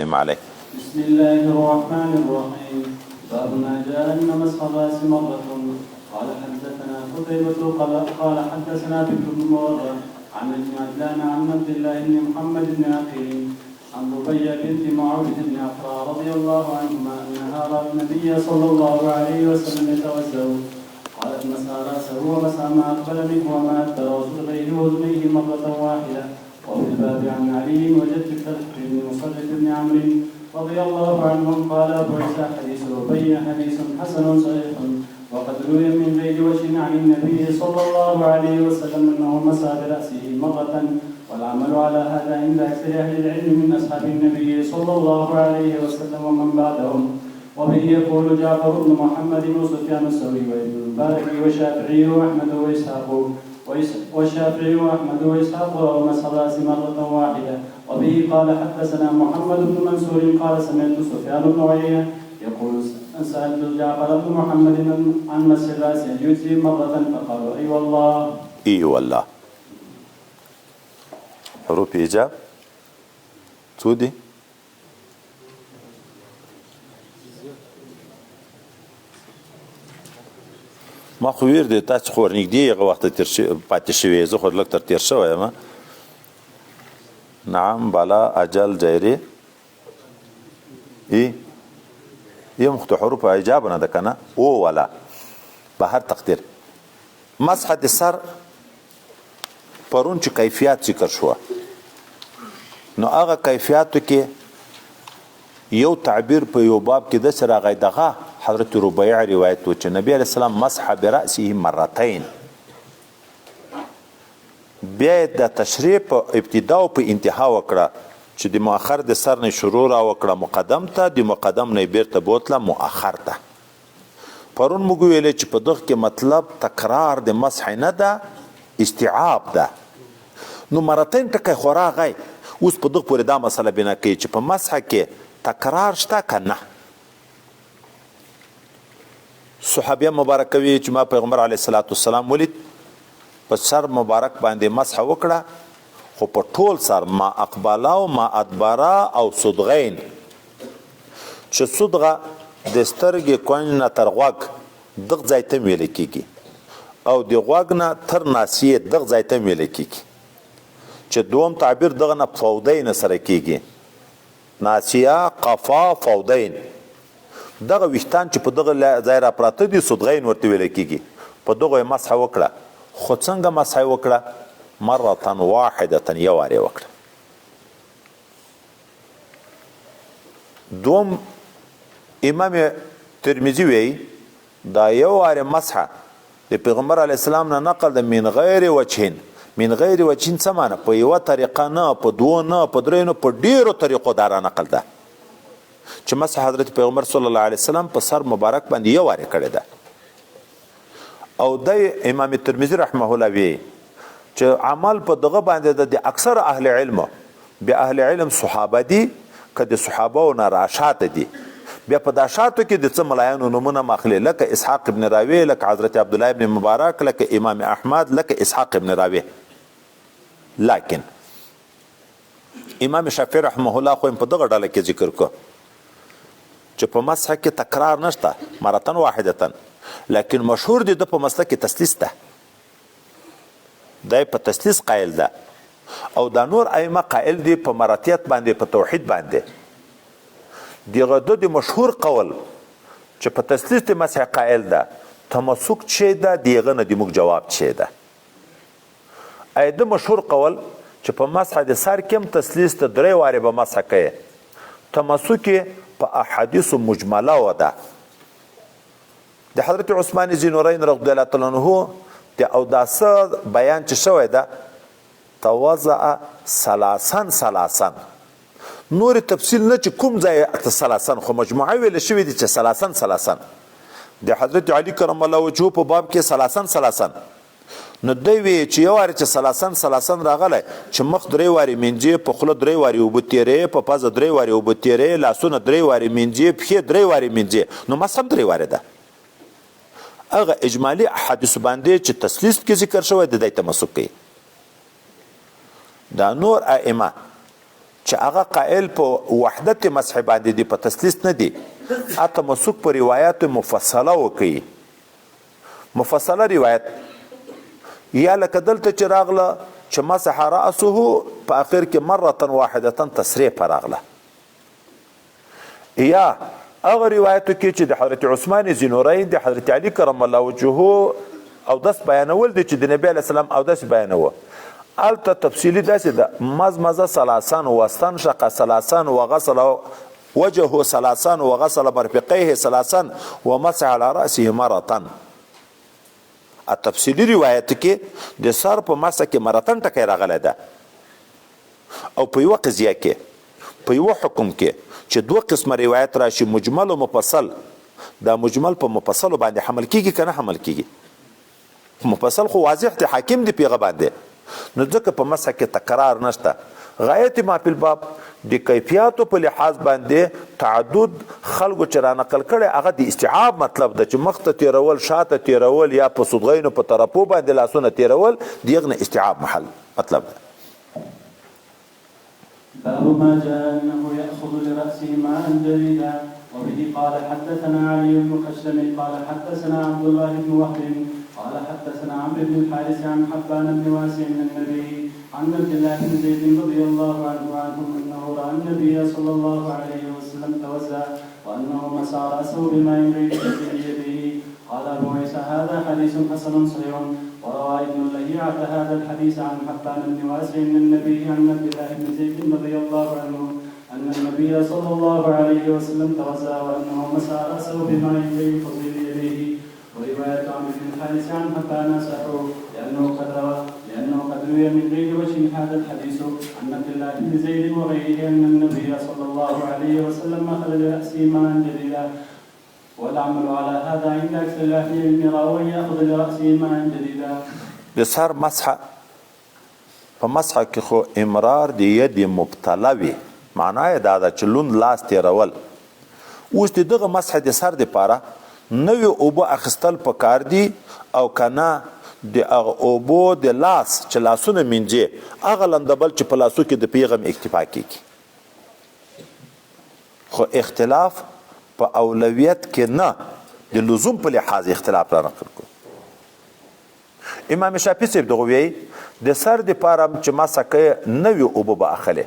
عليه. بسم الله الرحمن الرحيم. باب ما جاء ان مسح الراس مره. قال حدثنا قتيبة قال حدثنا بكر بن مرة عن ابن عجلان عن عبد الله بن محمد بن عقيل عن ربيع بنت معوذ بن عفراء رضي الله عنهما انها رأت النبي صلى الله عليه وسلم يتوسل. قالت مسح راسه ومسح ما اقبل منه وما ادبر وصدغيه واذنيه مرة واحدة. وفي الباب عن علي وجد بن مصرف بن عمرو رضي الله عنهم قال ابو عيسى حديث ربيع حديث حسن صحيح. وقد روي من غير وجه عن النبي صلى الله عليه وسلم انه مسح براسه مرة. والعمل على هذا عند اكثر اهل العلم من اصحاب النبي صلى الله عليه وسلم ومن بعدهم. وبه يقول جعفر بن محمد وسفيان الثوري وابن المبارك والشافعي واحمد واسحاق ومسح الراس مرة واحدة. وبه قال حدثنا محمد بن منصور قال سمعت سفيان بن عيينة يقول سألت جعفر بن محمد عن مسح الراس يجزي مرة فقالوا اي والله. اي والله. حروف ایجاب څو دي؟ ما خو ویر دی تاسو خو ورنږدې هغه وخت پاتې شوی زه خو لږ تر تېر شوی یم. نعم بالا اجل جایري یم خو حروف ایجاب نه ده که نه او ولا به هر تقدیر. مسح د سر پرون چې کیفیات ذکر شوه نو هغه کیفیاتو کې یو تعبیر په یو باب کې داسې راغی دغه حضرت ربیع روایت و چې نبی علیه السلام مسح برأسه مرتين. بیا د تشریح په ابتدا او په انتها وکړه چې د مؤخر د سر نه شروع را وکړه مقدم ته، د مقدم نه بیرته بوتله مؤخر ته. پرون موږ ویلې چې په دغه کې مطلب تکرار د مسح نه ده، استیعاب ده. نو مرتين ټکی خو راغی. اوس په دغه پورې دا مسله بنا کوي چې په مسح کې تکرار شته که نه. صحابیه مبارکه وی چې ما پیغمبر علیه الصلاۃ والسلام ولید په سر مبارک باندې مسح وکړه خو په ټول سر ما اقبلا او ما ادبرا او صدغین چې صدغه د سترګې کونج نه تر غوږ دغه ځای ته ویل کیږي او د غوږ نه تر ناسیې دغه ځای ته ویل کیږي چې دوم تعبیر دغه نه فودین سره کیږي. ناسیه قفا فودین دغه ویښتان چې په دغه ځای را پراته دي صدغین ورته ویل کیږي. په دغه مسح وکړه خو څنګه مسح وکړه؟ مرة واحدة یو وارې وکړه. دوم امام ترمذي وی دا یو وارې مسح د پیغمبر علیه السلام نه نقل ده من غیر وجهین. من غیر وجهین څه معنی؟ په یوه طریقه نه، په دوه نه، په درې نه، په ډیرو طریقو دا را نقل ده چې مسح حضرت پیغمبر صلی الله علیه وسلم په سر مبارک باندې یو وارې کړې ده. او د امام ترمذي رحمه الله وی چې عمل په دغه باندې د اکثر اهل علم بیا اهل علم صحابه دي که د صحابه نه راشاته دي بیا په دا شاتو کې د څه ملایانو نمونه ماخلي لکه اسحاق ابن راوی، لکه حضرت عبد الله ابن مبارک، لکه امام احمد، لکه اسحاق ابن راوی. لیکن امام شافعي رحمه الله خو په دغه ډله کې ذکر کو چې په مسح کې تکرار نشته مرتن واحدتن، لیکن مشهور دي د په مسلک کې تسلیس ده، دای په تسلیس قائل ده او دا نور ائمه قائل دي په مراتیت باندې، په توحید باندې. دغه د مشهور قول چې په تسلیس د مسح قائل ده تمسک چي ده دغه نه د موږ جواب چي ده. اې د مشهور قول چې په مسح د سر کې تسلیس ته درې واره به مسح کوي، تمسک په احادیث مجمله و ده. د حضرت عثمان ذینورین رضی الله تعالی عنہ د اوداسه بیان چې شوی ده توضع ثلاثا نور تفصیل نه چې کوم ځای ثلاثا خو مجموعه ویل شوی دي چې ثلاثا د حضرت علی کرم الله وجهه په باب کې ثلاثا نو دوی وی چې یو واره چې ثلاثا راغلی چې مخ درې وارې منځې، په خوله درې وارې اوبه تیرې، په پزه درې وارې اوبه تیرې، لاسونه درې وارې منځې، پښې درې وارې منځې، نو مسح درې وارې ده. هغه اجمالی احادیث باندې چې تسلیس کې ذکر شوی د دې تمسک کوي. دا نور ائمه چې هغه قائل په وحدت مسح باندې دي په تسلیس نه دي اته مسوک په روایت مفصله وکي مفصله روایت یا لکه دلته چې راغله چې مسح رأسه په اخر کې مرة واحدة تصریح پر راغله یا هغه روایتو کې چې د حضرت عثمان ذینورین د حضرت علی کرم الله وجهه او داس بیانول دي چې د نبی علیه السلام او داس بیانوه الته تفصیلی داسې ده مزمزه ثلاثان واستنشق ثلاثان وغسل وجهه ثلاثان وغسل مرفقيه ثلاثان ومسح على رأسه مرة التفصیلی روایت کې د سر په مسح کې مرتن ټکی راغلی ده او په یوه قضیه کې په یوه حکم کې چې دوه قسمه روایت راشي مجمل و مفصل دا مجمل په مفصل باندې حمل کیږي کنه حمل کیږي مفصل خو واضح دی حاکم دی پیغه باندې نو ځکه په مسح کې تکرار نشته غایت ما په الباب د کیفیتو په لحاظ باندې تعدد خلکو چې را نقل کړي هغه د استيعاب مطلب ده چې مخته تیرول شاته تیرول یا په صدغینو په طرفو باندې لاسونه تیرول دغه استيعاب محل مطلب ده باب ما جاء انه ياخذ لراسه ماء جديدا وبه قال حدثنا علي بن خشم قال حدثنا عبد الله بن وهب قال حدثنا عمرو بن الحارث عن حبان بن واسع من النبي عن عبد الله بن زيد رضي الله عنهم انه راى النبي صلى الله عليه وسلم توزع وانه مسح راسه بماء غير بيده قال ابو عيسى هذا حديث حسن صحيح وروى ابن اللهيعة هذا الحديث عن حبان بن واسع من النبي عن عبد الله بن زيد رضي الله عنه أن النبي صلى الله عليه وسلم توزع وأنه مسح رأسه بماء غير فضيل يديه ورواية عمرو بن الحارث عن حبان صحيح لأنه قد روي من غير وجه هذا الحديث عن عبد الله بن زيد وغيره أن النبي صلى الله عليه وسلم أخذ لرأسه ماء جديدا والعمل على هذا عند أكثر أهل العلم راوي يأخذ لرأسه ماء جديدا د سر مسح په مسح کې خو امرار د ید مبتلا وي معنا یې دا ده چې لوند لاس تیرول اوس دغه مسح د سر دپاره نوې اوبه اخیستل پکار دي او کنه د هغه اوبو د لاس چې لاسونه مینځي هغه لندبل چې په لاسو کې د پیغام اکتفا کیږي خو اختلاف په اولویت کې نه د لزوم په لحاظ اختلاف را نقل کو امام شافعي صاحب دغه وی د سر د پاره چې ما سکه نوې اوبه به اخلي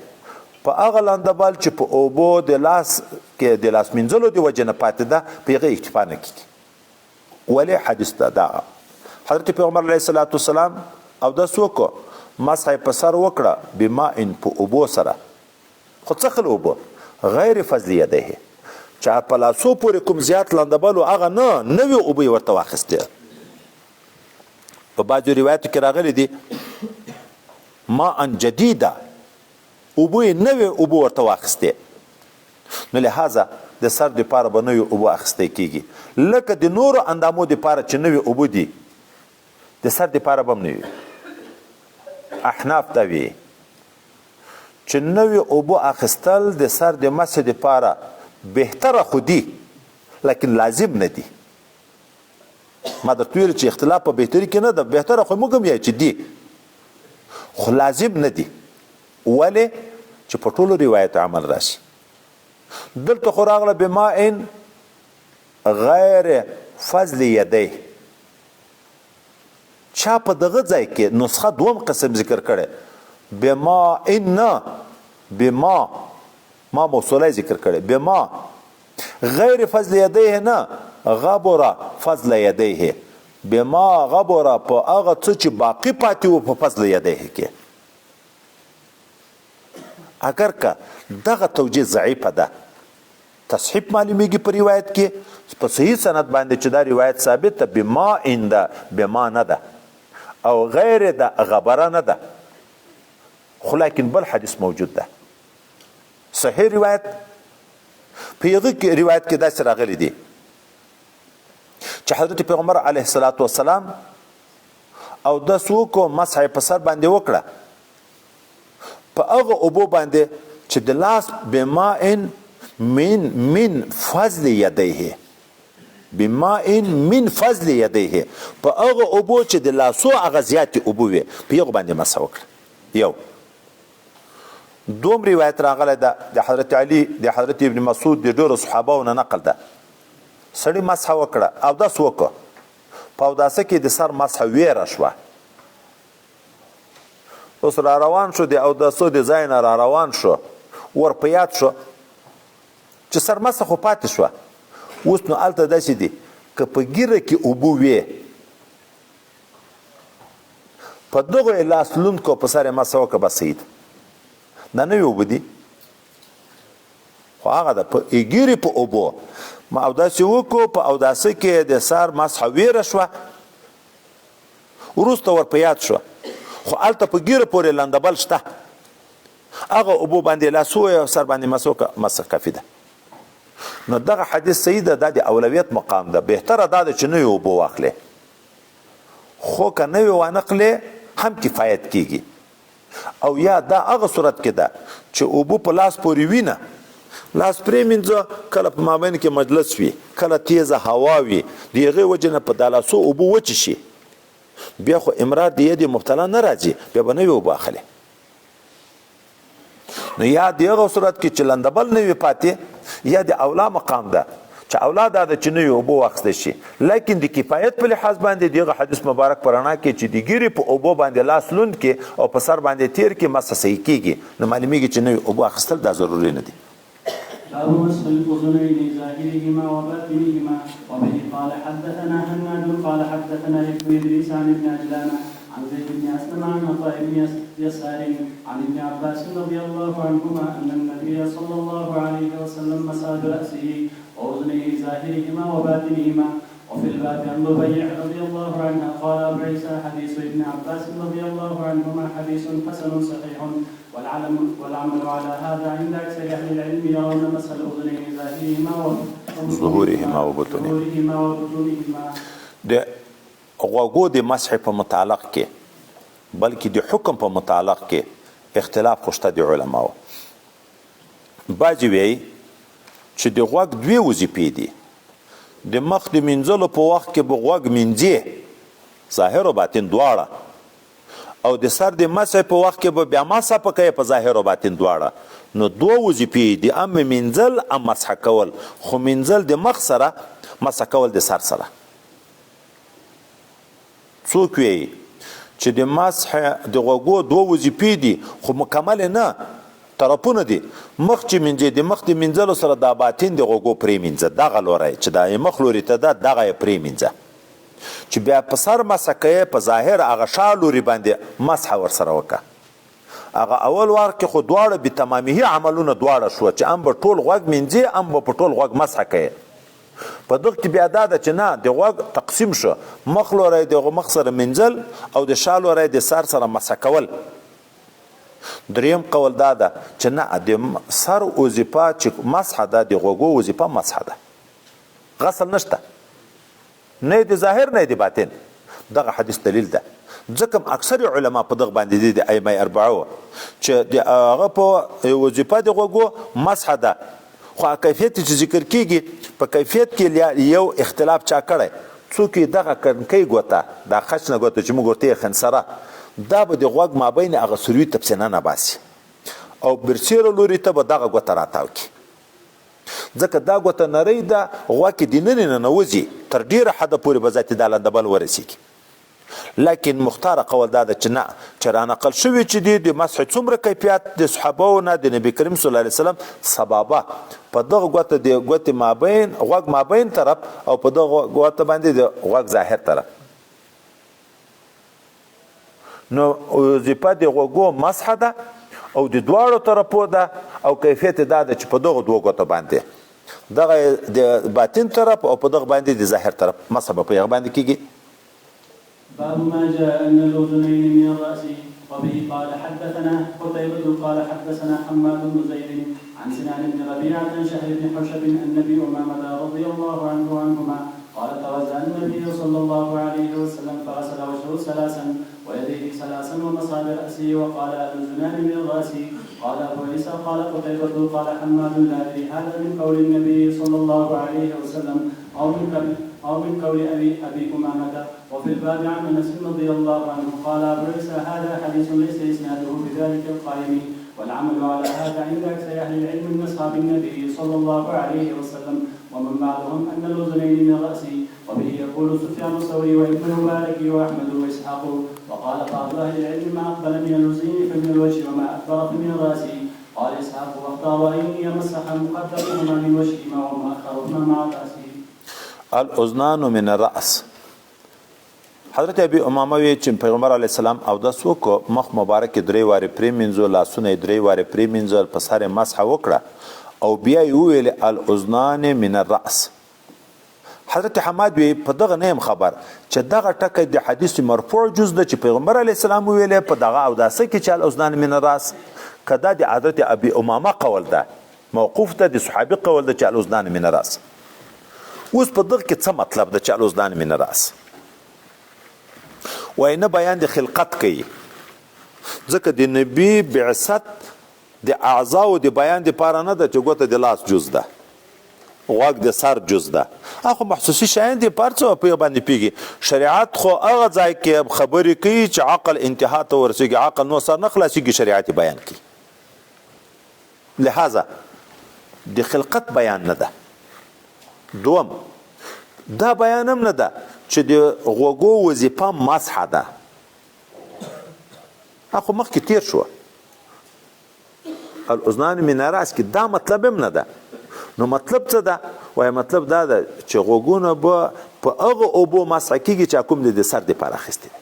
په هغه لندبل چې په اوبو د لاس کې د لاس منځلو د وجه نه پاتې ده په هغه اکتفا نه کیږي ولې حدیث ده حضرت پیغمبر علیه الصلاۃ والسلام او د سوکو مسح په سر وکړه بما ان په اوبو سره خو څه خل اوبه غیر فضل یده چا په لاسو پورې کوم زیات لندبل هغه نه نوې اوبه ورته واخیسته په بعضو روایتو کې راغلی دي ما ان جدیده اوبه نوې اوبه ورته واخیستې نو لهذا د سر دپاره به نوې اوبه اخیستی کېږي لکه د نورو اندامو دپاره چې نوې اوبه دي د سر دپاره به هم نوې احناف ته وي چې نوې اوبه اخیستل د سر د مسح دپاره بهتره خو دي لیکن لازم نه دي ما درته ویل چې اختلاف په بهتري کې نه ده بهتره خو موږ هم یې چې دي خو لازم نه دي ولې چې په ټولو روایت عمل راشي دلته خو راغله بماء غیر فضل یدی چا په دغه ځای کې نسخه دوم قسم ذکر کړي بماء نه بما ما موصوله ذکر کړي بما غیر فضل یدیه نه غبر فضل یدیه بما غبر په هغه څه چې باقی پاتې و په فضل یدیه کې اگر که دغه توجیه ضعیفه ده تصحیح معلومیږي په روایت کې په صحیح سند باندې چې دا روایت ثابت ده بما ان ده بما نه ده او غیر ده غبره نه ده خو لیکن بل حدیث موجود ده صحیح روایت په یغه روایت کې داسې راغلی دی چې حضرت پیغمبر علیه الصلاۃ والسلام او د سوکو مسح په سر باندې وکړه په هغه اوبو باندې چې د لاس بماء من فضل یدیه بماء من فضل یدیه په هغه اوبو چې د لاسو هغه زیاتې اوبو وي په هغه باندې مسح وکړه یو دوم روایت راغلی ده د حضرت علي د حضرت ابن مسعود د ډېرو صحابهو نه نقل ده سړي مسحه وکړه اودس وکړه په اوداسه کې د سر مسحه ویره شوه اوس را روان شو د اوداسو د ځای نه را روان شو ور په یاد شو چې سر مسحه خو پاتې شوه اوس نو هلته داسې دي که په ګیره کې اوبه وې په دغو یې لاس لوند کو په سر یې مسحه وکړه بس صحیح دا نوې اوبه دي خو هغه ده په ګیرې په اوبو ما اوداسې وکړو په اوداسه کې د سر مسحه ویره شوه وروسته ور په یاد شوه خو هلته په ګیره پورې لندبل شته هغه اوبو باندې لاس وویه او سر باندې مسح وکړه مسح کافي ده نو دغه حدیث صحیح ده دا د اولویت مقام ده بهتره دا ده چې نوې اوبه واخلې خو که نوې وانخلې هم کفایت کیږي او یا دا هغه صورت کې ده چې اوبه په لاس پورې وي نه لاس پرې مینځه کله په مابین کې مجلس وي کله تیزه هوا وي د هغې وجې نه په دا لاسو اوبه وچې شي بیا خو امرار د ید مبتلا نه راځي بیا به نوې اوبه اخلي نو یا د هغه صورت کې چې لندبل نه وي پاتې یا د اولا مقام ده چې اولا دا ده چې نوې اوبه واخیستل شي لیکن د کفایت په لحاظ باندې دغه حدیث مبارک په رڼا کې چې د ګیرې په اوبو باندې لاس لوند کې او په سر باندې تیر کې مسح صحیح کیږي نو معلومیږي چې نوې اوبه اخیستل دا ضروري نه دي باب مسح الاذنين ظاهرهما وباطنهما وبه قال حدثنا هناد قال حدثنا ابن ادريس عن ابن عجلان عن زيد بن اسلم عن عطاء بن يسار عن ابن عباس رضي الله عنهما ان النبي صلى الله عليه وسلم مسح براسه واذنيه ظاهرهما وباطنهما وفي الباب عن ربيع رضي الله عنها قال ابو عيسى حديث ابن عباس رضي الله عنهما حديث حسن صحيح والعمل على هذا عند اكثر اهل العلم يرون مسح الاذنين ظهورهما وبطونهما د غوږو د مسح په متعلق کې بلکې د حکم په متعلق کې اختلاف خوشته د علماو بعضې وایي چې د غوږ دوې وظیفې دي د مخ د مینځلو په وخت کې به غوږ مینځې ظاهر و باطن دواړه او د سر د مسح په وخت کې به بیا مسح پکوي په ظاهر و باطن دواړه نو دوه وظیفې دي ام مینځل ام مسح کول خو مینځل د مخ سره مسح کول د سر سره څوک وایي چې د مسح د غوږو دوه وظیفې دي خو مکمل نه طرفونه دي مخ چې مینځي د مخ د مینځلو سره دا باطن د غوږو پرې مینځه دغه لوری چې دا مخ لوري ته ده دغه یې پرې مینځه چې بیا په سر مسح کوې په ظاهر هغه شا لوري باندې مسح ورسره وکړه هغه اول وار کې خو دواړه بتمامه عملونه دواړه شو چې ام به ټول غوږ مینځي ام به په ټول غوږ مسح کوې په دغه کې بیا دا ده چې نه د غوږ تقسیم شو مخ لوری د مخ سره مینځل او د شا لوری د سر سره مسح کول دریم قول دا ده چې نه د سر وظیفه چې مسح ده د غوږو وظیفه مسح ده غسل نشته نه د ظاهر نه د باطن دغه حدیث دلیل ده ځکه اکثر علما په دغه باندې دي د ائمه اربعه چې هغه په وظیفه د غوږو مسح ده خو کیفیت چې ذکر کیږي په کیفیت کې یو اختلاف چا کړی څوک دغه کنکۍ ګوته دا خچ نه ګوته چې موږ ورته خنسره دا به د غوږ مابین هغه سروي تپسینه نه باسي او برسیره لوري ته به دغه ګوته راتاو کی ځکه دا ګوته نری ده غوږ کې دننه ننوځي تر ډیره حده پورې به ذاتي د لندبل ورسیږي لیکن مختار قول دا ده چې نه چې رانقل شوي چې دی د مسح څومره کیفیت د صحابو نه د نبی کریم صلی الله علیه وسلم سبابه په دغه ګوته د ګوتې مابین غوږ مابین طرف او په دغه ګوته باندې د غوږ ظاهر طرف نو وظیفه د غوږو مسح ده او د دواړو طرفو ده او کیفیت دا ده چې په دغه دوه ګوتو باندې دغه د باطن طرف او په دغه باندې د ظاهر طرف مسح به په هغه باندې کیږي باب ما جاء ان الاذنين من الراس وبه قال حدثنا قتيبة قال حدثنا حماد بن زيد عن سنان بن ربيعة عن شهر بن حشب عن النبي أمامة رضي الله عنهما قال توزع النبي صلى الله عليه وسلم فغسل وجهه ثلاثا ويديه ثلاثا ومسح برأسه وقال الأذنان من الراس قال أبو عيسى قال قتيبة قال حماد لا أدري هذا من قول النبي صلى الله عليه وسلم أو من قول أبي أمامة وفي الباب عن أنس رضي الله عنه قال أبو عيسى هذا حديث ليس إسناده بذلك القائم والعمل على هذا عند أكثر أهل العلم من أصحاب النبي صلى الله عليه وسلم ومن بعدهم أن الأذنين من الرأس. وبه يقول سفيان الثوري وابن المبارك وأحمد وإسحاق. وقال بعض أهل العلم ما أقبل من الأذنين فمن الوجه وما أكبر فمن الرأس. قال إسحاق واختار أن يمسح مقدمهما من وجههما ومؤخرهما مع الرأس. الاذنان من الرأس. حضرت ابي امامه وی چې پیغمبر علی السلام او د سوکو مخ مبارک درې واره پریمنځو لاسونه درې واره پریمنځل په سره مسح وکړه او بیا یې ویل الاذنان من الرأس. حضرت حماد وی په دغه نیم خبر چې دغه ټکه د حدیث مرفوع جز د چې پیغمبر علی السلام ویل په دغه او داسه کې چې الاذنان من الرأس کدا د حضرت ابي امامه قول ده موقوف ته د صحابي قول ده چې الاذنان من الرأس. اوس په دغه کې څه مطلب ده چې الاذنان من الرأس؟ وینه بیان د خلقت کوي ځکه د نبی بعثت د اعضاء د بیان د پاره نه ده چې ګوته د لاس جز ده غوږ د سر جز ده اخو محسوسي شاین د پارڅو په باندې پیږي شریعت خو هغه ځای کې خبرې کوي چې عقل انتها ته ورسیږي عقل نو سر نه خلاصيږي شریعت بیان کوي لہذا د خلقت بیان نه ده. دوم دا بیان هم نه ده چې د غوږو وظیفه مسح ده اخو مخکې تیر شو الاذنان من الرأس کې دا مطلب هم نه ده. نو مطلب څه ده؟ وایي مطلب دا ده چې غوږونه به په هغه اوبو مسح کېږي چې کوم د سر دپاره اخیستي دي.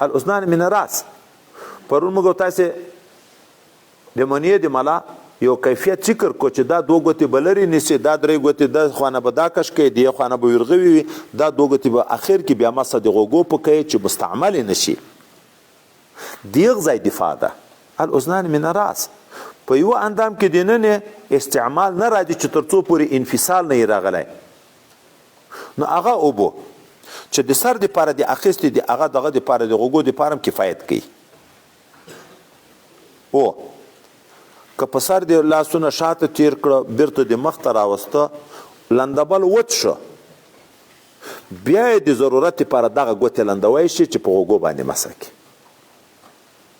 الاذنان من الرأس پرون موږ تاسې د منیې د ملا یو کیفیت ذکر کو چې دا دوه ګوتې به لرې نیسي دا درې ګوتې د خوانه به دا کش کوي د خوانه به ورغوي وي دا دوه ګوتې به اخر کې بیا مسح د غوږو په کوي چې مستعمل نه شي دیغ ځای دفاع ده. الاذنان من الرأس په یو اندام کې دننه استعمال نه راځي چې تر څو پورې انفصال نه راغلی نو هغه اوبو چې د سر دپاره د اخیستې دي هغه دغه دپاره د غوږو دپاره هم کفایت کوي. او که په سر د لاسونه شاته تیر کړه بیرته د مخ ته راوسته لندبل وچ شو بیا یې د ضرورت لپاره دغه ګوتې لندوی شي چې په غوږو باندې مسح کړي.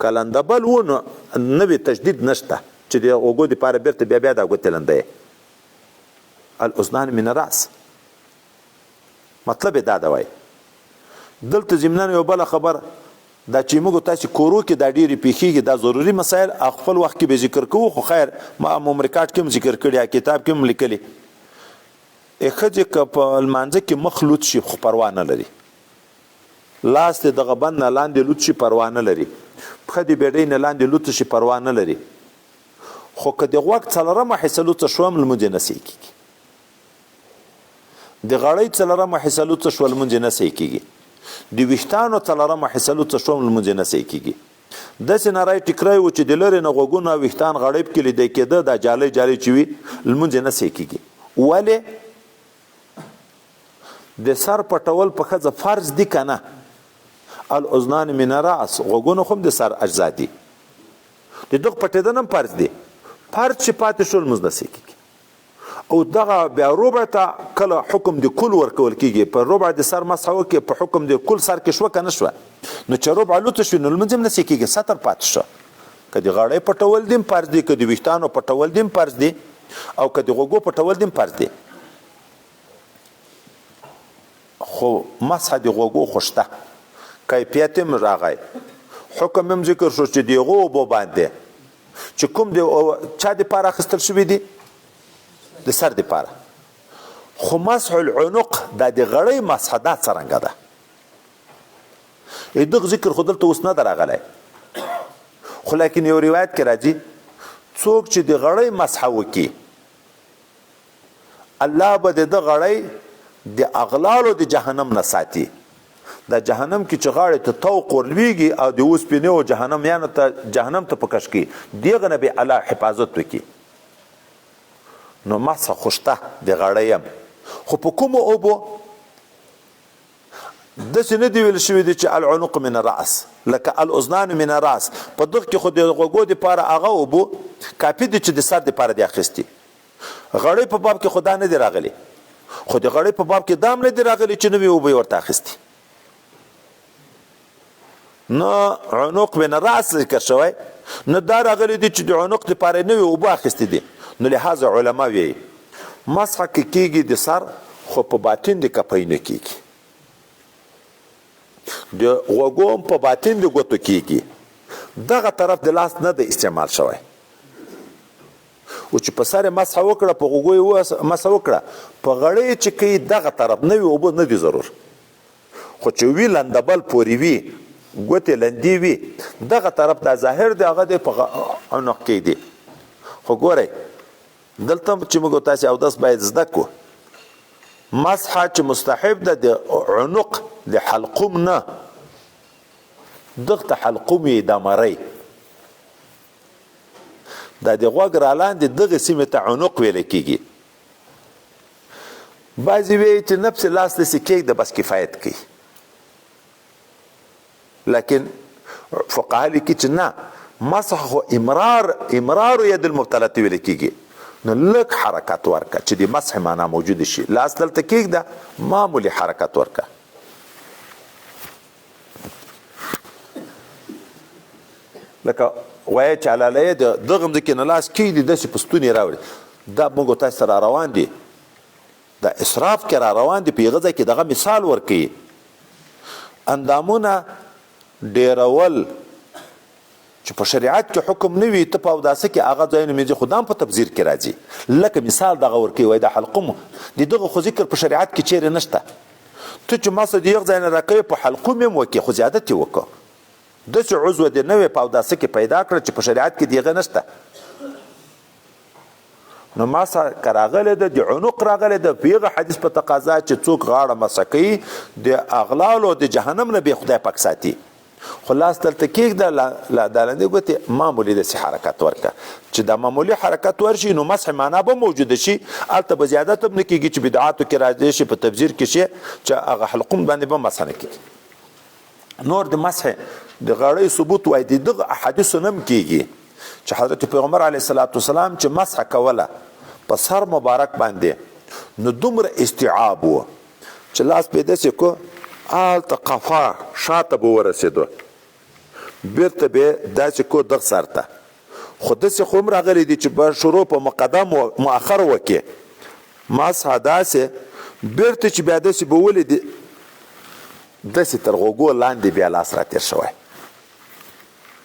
که لندبل و نو نوې تجدید نشته چې د غوږو دپاره بیرته بیا دا ګوتې لندوی. الاذنان من الرأس مطلب یې دا ده وایي. دلته ضمناً یو بله خبر دا چې موږ تاسې کورو کې دا ډېرې پیښېږي دا ضروري مسایل خپل وخت کې به ذکر کوو خو خیر ما ممرکات کې هم ذکر کړي کتاب کې هم لیکلي ښځې که په لمانځه کې مخ لوت شي خو پروا نه لري لاس دې دغه بند نه لاندې لوت شي پروا نه لري پښه دې بیډۍ نه لاندې لوت شي پروا نه لري خو که د غوږ څلورمه حصه لوڅه شوه هم لمونځ یې نه صحیح کېږي د غړۍ څلورمه حصه لوڅه شوه لمونځ یې نه صحیح کېږي د ویښتانو څلورمه حصه لوڅه شوه لمونځ یې نه صحیح کېږي. داسې نری ټیکری و چې د لرې نه غوږونه او ویښتان غړیب کې لیدی کېده دا جالی جالی چې وي لمونځ یې نه صحیح کېږي. ولې د سر پټول په ښځه فرض دي که نه؟ الاذنان من الرأس غوږونه خو هم د سر اجزا دي د دغه پټېدل هم فرض دي فرض چې پاتې شو لمونځ نه صحیح کېږي. او دغه بیا ربع ته کله حکم د کل ورکول کېږي په ربع د سر مسح وکړي په حکم د کل سر کې شوه که نه شوه نو چې ربع لوڅه شوي نو لمونځ هم نه صحیح کېږي سطر پاتې شو. که د غاړۍ پټول دي هم فرض دي که د ویښتانو پټول دي هم فرض دي او که د غوږو پټول دي هم فرض دي خو مسح د غوږو خو شته کیفیت هم راغی حکم هم ذکر شو چې د هغو اوبو باندې چې کوم د چا دپاره اخیستل شوي دي د سر دپاره خو مسح العنق دا د غړۍ مسح دا څرنګه ده دغه ذکر خو دلته اوس نه ده راغلی خو لیکن یو روایت کې راځي څوک چې د غړۍ مسح وکړي الله به د ده غړۍ د اغلالو د جهنم نه ساتي. دا جهنم کې چې غاړې ته توق ورلویږي او د اوسپنې او جهنمیانو ته جهنم ته په کش کړي دغه نه به الله حفاظت وکړي. نو مسح خو شته د غاړۍ هم خو په کومو اوبو داسې نه دي ویل شوي دي چې العنق من الرأس لکه الاذنان من الرأس په دغه کې خو د غوږو دپاره هغه اوبو کافي دي چې د سر دپاره دي اخیستي. غړۍ په باب کې خو دا نه دي راغلي خو د غړۍ په باب کې دا هم نه دي راغلي چې نوې اوبه یې ورته اخیستي. نو عنق من الرأس ذکر شوی نه دا راغلی دي چې د عنق دپاره نوې اوبه اخیستې دي. نو لحاظه علما وایي مسح که کېږي د سر خو په باطن د کپۍ نه کېږي، د غوږو هم په باطن د ګوتو کېږي. دغه طرف د لاس نه د استعمال شوی. او چې په سر یې مسح وکړه، په غوږو یې مسح وکړه، په غړۍ چې کوي دغه طرف نوې اوبه نه دي ضرور. خو چې وي لندبل پورې وي، ګوتې لندې وي، دغه طرف دا ظاهر دی هغه دی په عنق کې دی. خو ګورئ دلته چې موږ تاسې اودس باید زده کړو، مسحه چې مستحب ده د عنق د حلقوم نه، دغه حلقوم یې د مرۍ دا د غوږ را لاندې دغه سیمې ته عنق ویلی کېږي. بعضې وایي چې نفس لاس داسې کېږده بس کفایت کوي، لیکن فقها لیکي چې نه، مسح خو امرار ید المبتلة ویلی کېږي. نو لږ حرکت ورکه چې د مسح معنا موجود شي. لاس دلته کېږده، معمولي حرکت ورکه. لکه وایي چې علالیه د دغه مځکې نه لاس کېږدي داسې په ستونې راوړي، دا موږ تاسو را روان دي، دا اسراف کې را روان دي. په هغه ځای کې دغه مثال ورکوي، اندامونه ډیرول چې په شریعت کې حکم نه وي، ته په اوداسه کې هغه ځایونه مینځي، خو دا هم په تبذیر کې راځي. لکه مثال دغه ورکوي، وایي د حلقوم د دغه خو ذکر په شریعت کې چیرې نشته. ته چې مسح د یو ځای نه راکوې، په حلقوم یې وکړې، خو زیادت یې وکړه. داسې عضو دې نوې په اوداسه کې پیدا کړه چې په شریعت کې د هغه نشته. نو مسح که راغلی ده د عنق راغلی ده، په هغه حدیث په تقاضا چې څوک غاړه مسح کوي د اغلالو د جهنم نه به خدای پاک ساتي. خو لاس دلته کېږده، دا لاندې ګوتې معمولي داسې حرکت ورکړه چې دا معمولي حرکت ورشي، نو مسح معنا به موجوده شي. هلته به زیادت هم نه کېږي چې بدعاتو کې راځي شي، په تبذیر کې شي چې هغه حلقوم باندې به مسح نه کېږي. نور د مسح د غاړې ثبوت وایي د دغه احادیثو نه هم کېږي چې حضرت پیغمبر علیه الصلاة والسلام چې مسح کوله په سر مبارک باندې، نو دومره استیعاب و چې لاس به یې داسې کو، هلته قفا شاته به ورسېدو، بیرته به یې داسې کو دغه سر ته. خو داسې خو هم راغلی دي چې به شروع په مقدم و مؤخر وکړي مسح، داسې بیرته چې بیا داسې به ولیدي داسې تر غوږو لاندې بیا لاس راتېر شوی،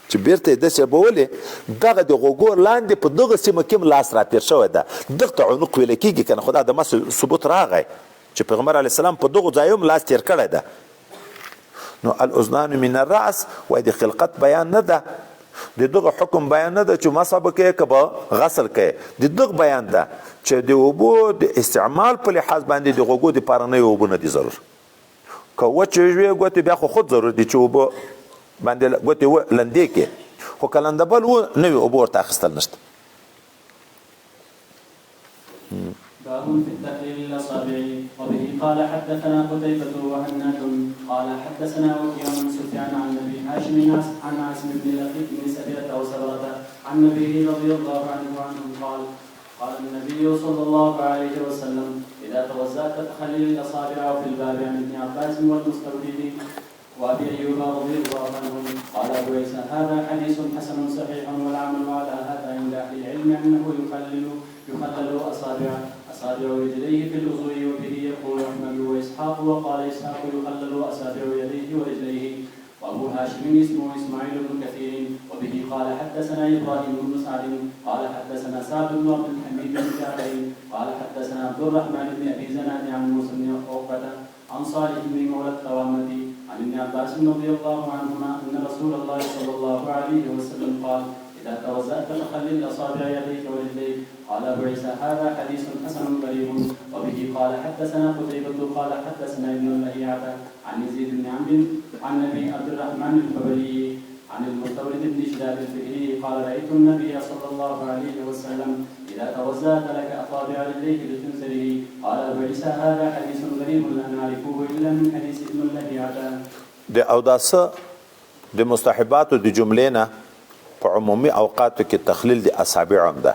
چې بیرته یې داسې به ولې دغه د غوږو لاندې په دغه سیمه کې هم لاس راتېر شوی ده. دغه ته عنق ویلی کېږي که نه، خو دا د مسح ثبوت راغی چې پیغمبر علیه السلام په دغو ځایو هم لاس تېر کړی ده. نو الاذنان من الرأس وایي د خلقت بیان نه ده، د دغه حکم بیان نه ده چې مسح به کوې که به غسل کوې. د دغه بیان ده چې د اوبو د استعمال په لحاظ باندې د غوږو دپاره نوې اوبه نه دي ضرور. که وچې وي ګوتې بیا خو خود ضرور دي چې اوبه باندې ګوتې لندې کې، خو که لندبل و نوې اوبه ورته اخیستل نشته. باب في التخليل الاصابع. وبه قال حدثنا قتيبة وهناد قال حدثنا وكيع عن سفيان عن ابي هاشم عن عاصم بن لقيط بن سبيعة او سبرة عن النبي رضي الله عنه قال قال النبي صلى الله عليه وسلم اذا توزعت فخلل الاصابع في الباب عن ابن عباس والمستورد وابي ايوب رضي الله عنهم قال ابو عيسى هذا حديث حسن صحيح والعمل على هذا عند اهل العلم انه يخلل اصابع رجليه في الوضوء. وبه يقول احمد واسحاق وقال اسحاق يخلل اصابع يديه ورجليه. وابو هاشم اسمه اسماعيل بن كثير. وبه قال حدثنا ابراهيم بن سعد قال حدثنا سعد بن عبد الحميد بن جعفر قال حدثنا عبد الرحمن بن ابي زناد عن موسى بن عقبة عن صالح بن مولى التوامة عن ابن عباس رضي الله عنهما ان رسول الله صلى الله عليه وسلم قال اذا توزأت فخلل اصابع يديك ورجليك. قال ابو عيسى هذا حديث حسن غريب. وبه قال حدثنا قتيبة قال حدثنا ابن اللهيعة عن يزيد بن عمرو عن ابي عبد الرحمن الخبري عن المستورد بن شداد الفهري قال رايت النبي صلى الله عليه وسلم اذا توزأت لك اصابع رجليك بخنصره. قال ابو عيسى هذا حديث غريب لا نعرفه الا من حديث ابن اللهيعة. د اوداسه د مستحباتو د جملې نه په عمومي اوقاتو کې تخلیل د اصابع هم ده.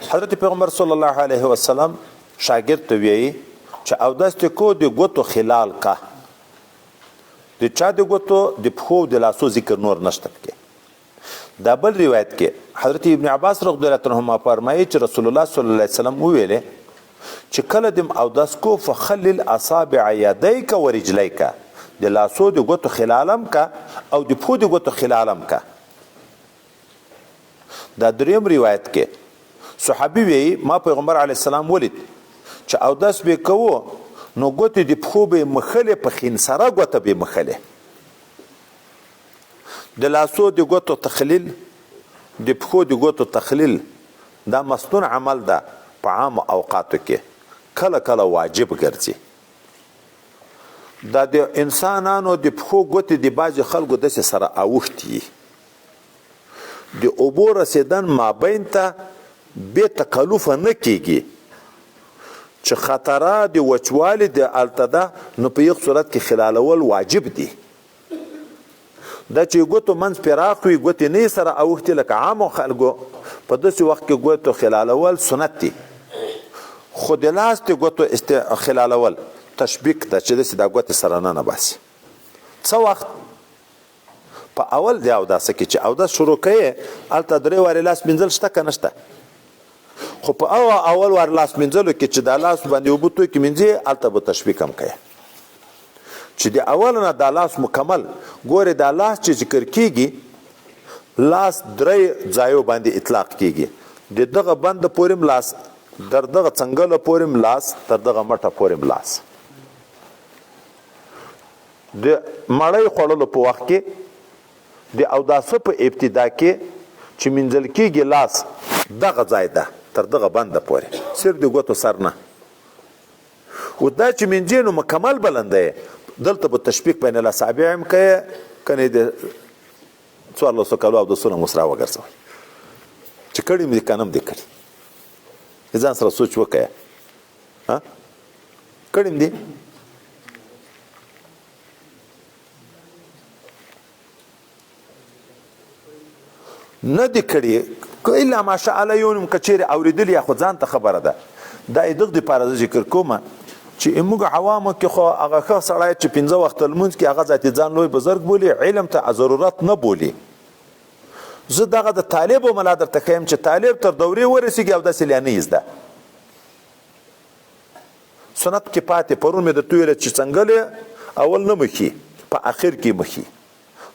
حضرت پیغمبر صلی الله علیه وسلم شاګرد ته ویي چې اوداس ته کو د ګوتو خلال کا، د چا د ګوتو د پښو د لاسو ذکر نور نشته پکې. دا بل روایت کې حضرت ابن عباس رضی الله عنهما فرمایي چې رسول الله صلی الله علیه وسلم ویلې چې کله دې اودس کو فخلل اصابع یدیک ورجلیک د لاسو د ګوتو خلالم کا او د پښو د ګوتو خلالم کا. دا دریم روایت کې صحابي وی ما پیغمبر علی السلام ولید چې اودس به کوو نو ګوتې د پښو به مخلې په خنسره ګوته به مخلې د لاسو د ګوتو تخلیل د پښو د ګوتو تخلیل دا مستون عمل ده په عام اوقاتو کې کله کله واجب ګرځي. دا د انسانانو د پښو ګوتې د بعضې خلکو داسې سره اوښتي د اوبو رسیدن مابین ته بې تکلفه نه کیږي چې خطره د وچوالي د الته ده نو په یو صورت کې خلالول واجب دي. دا چې ګوتو منځ پراخ وي ګوتې نه سره اوښتي لکه عامو خلکو په داسې وخت کې ګوتو خلالول سنت دي. خو د لاس د ګوتو خلالول تشبیک ده چې داسې دا ګوتې سره نه باسي. څه وخت په اول دی اوداسه کې چې اودس شروع کوې هلته درې وارې لاس مینځل شته که نه شته؟ خو په اول وار لاس مینځلو کې چې دا لاس باندې اوبه توکې مینځې هلته به تشبیک هم کوې چې د اول نه دا لاس مکمل ګورې دا لاس چې ذکر کیږي لاس درې ځایو باندې اطلاق کیږي د دغه بند پورې لاس در دغه څنګله پورې لاس تر دغه مټه پورې لاس د مړۍ خوړلو په وخت کې د اوداسه په ابتدا کې چې منځل کېږي لاس دغه ځای ده تر دغه بنده پورې صرف د ګوتو سر نه و دا چې منځې نو مکمل بلنده یې دلته به تشبیک بین الاصابع هم کوې کنې د 1400 کالو اودسونه مو سره وګرځوئ چې کړي مې دي که نه م دې کړي ځان سره سوچ وکړه کړي مې دي نه دي کړي الا ماشاء الله یو نوم که چیرې اورېدلي یا خو ځان ته خبره ده دا یې دغه دپاره زه ذکر کوم چې موږ عوامو کې خو هغه ښه سړی چې 15 وخته لمونځ کې هغه ذاتي ځان لوی بزرګ بولي علم ته ضرورت نه بولي. زه دغه د طالب و ملا درته ښیم چې طالب تر دورې ورسېږي او داسې لا نه یې زده سنت کې پاتې پرون مې درته ویله چې څنګلې اول نه مخي په آخر کې مخي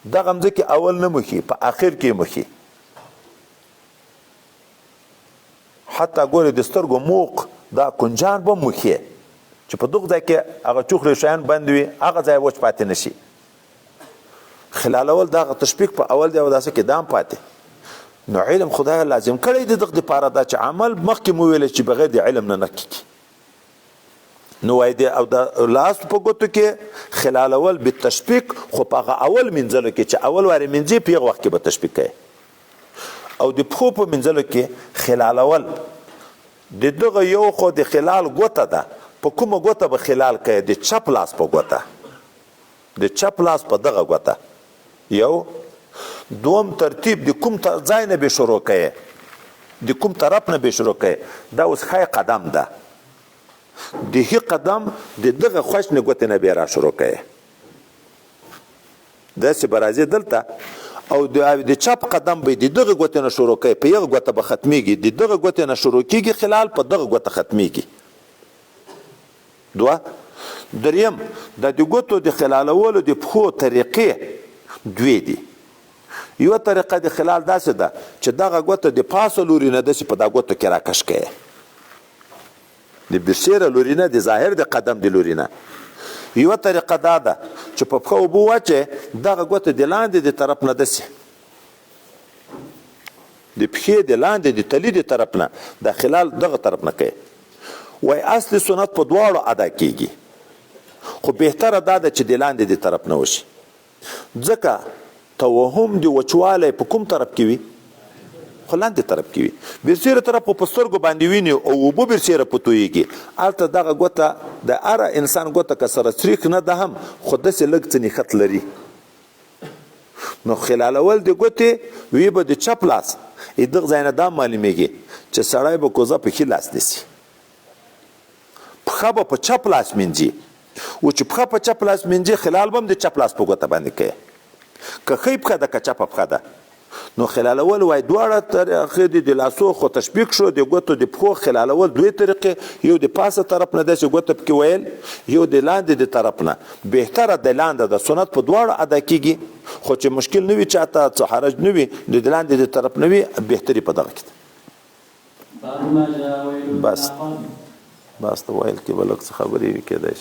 دغه مځکې اول نه مخي په آخر کې مخي حتی ګورې د سترګو موق دا کنجان به مخي چې په دغه ځای کې هغه چوخرې شیان بند وي هغه ځای وچ پاتې نه شي. خلالول دغه تشبیک په اول دی اوداسه کې دام پاتې نو علم خدای لازم کړی دی دغه دپاره دا چې عمل مخکې مو ویلی چې بغیر د علم نه کېږي نو وایي دی او د لاس په ګوتو کې خلالول بالتشبیک خو په هغه اول منځلو کې چې اول وارې منځې په یغه وخت کې به تشبیک کوي او د پښو په منځلو کې خلالول د دغه یو خو د خلال ګوته ده په کومه ګوته به خلال کوي د چپ لاس په ګوته د چپ لاس په دغه ګوته یو دوم ترتیب د کوم ځای نه به شروع کوي د کوم طرف نه به شروع کوي دا اوس ښی قدم ده د ښي قدم د دغه خوشنې ګوتې نه به را شروع کوي داسې به راځي دلته او د چپ قدم به د دغه ګوتې نه شروع کوي په یغه ګوته به ختمیږي د دغه ګوتې نه شروع کیږي خلال په دغه ګوته ختمیږي. دوه دریم د ګوتو د خلالولو د پښو طریقې دوی دي. یو طریقه د خلال داسې ده چې دغه ګوته د پاسه لوري نه داسې په دا ګوتو کې راکش کوي د برسیره لوري نه د ظاهر د قدم د لوري نه. یو طریقه دا ده چې په پښو اوبه واچې دغه ګوته د لاندې د طرف نه داسې د پښې د لاندې د تلي د طرف نه د خلال دغه طرف نه کوي وای اصل سنت په دواړو ادا کیږي خو بهتره دا ده چې د لاندې د طرف نه وشي ځکه توهم د وچوالی په کوم طرف کې وي خو لاندې طرف کې وي برسیره طرف په سترګو باندې ویني او اوبه برسیره په تویږي هلته دغه ګوته د هره انسان ګوته که سره سریخ نه ده هم خو داسې لږ څه نښت لري نو خلالول د ګوتې وی به د چپ لاس دغه ځای نه دا معلومیږي چې سړی به کوزه په ښي لاس نیسي پښه به په چپ لاس مینځي و چې پښه په چپ لاس مینځي خلال به هم د چپ لاس په ګوته باندې کوي که ښی پښه ده که چپه پښه ده نو خلالول وای دواړه طریقې د لاسو خو تشبیق شو د ګوتو د پښو خلالول دوی طریقې یو د پاسه طرف نه داسې ګوته پکې ویل یو د لاندې د طرف نه بهتره د لاندې د سنت په دواړو ادا کیږي خو چې مشکل نه وي چاته څه حرج نه وي د لاندې د طرف نه وي بهتري په دغه کې بس ته ویل کې بلک څه خبرې وي کېدای شي